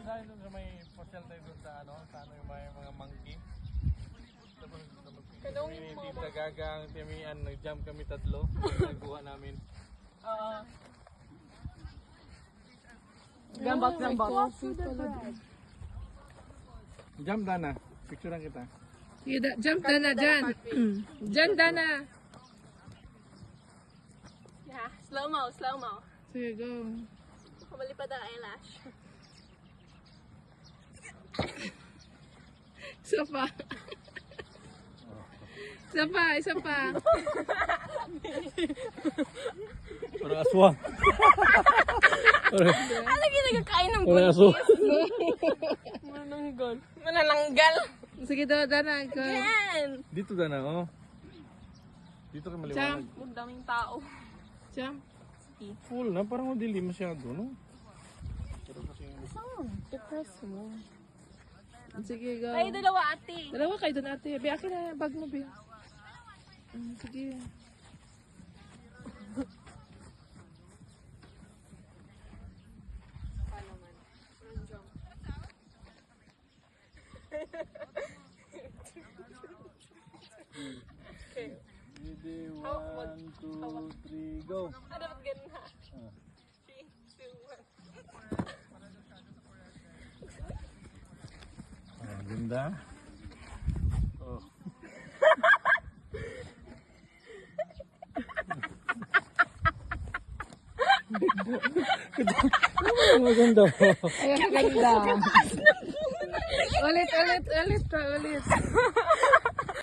tayo doon sa may pasyal tayo doon sa ano yung may mga monkey. Tapos Tita Gaga, ang Timian, nag-jump kami tatlo. Nagkuha namin. Oo. Gambak. Jump Dana, picturean kita. Sige, jump Dana, dyan. Dyan, Dana. Yeah, slow mo. Sige, go. Kumalipad ang eyelash. Isa pa. Isa pa. Parang aswang. Ano ginagakain ng Parang aswang. Manananggal. Sige, Dana, go. Yan! Dito Dana, oh. Dito ka maliwanag. Huwag daming tao. Jump. Full na, parang madilim masyado, no? Depress mo. Sige, go. Kayo dalawa, ate. Dalawa kayo doon, ate. Be, akin na yung bag mo, be. Sige. Ready, 1, 2, 3, go! Ano ba't ganun ha? 3, 2, 1. Ah, ganda. Oh. Maganda. Ay, ang ganda. Ulit.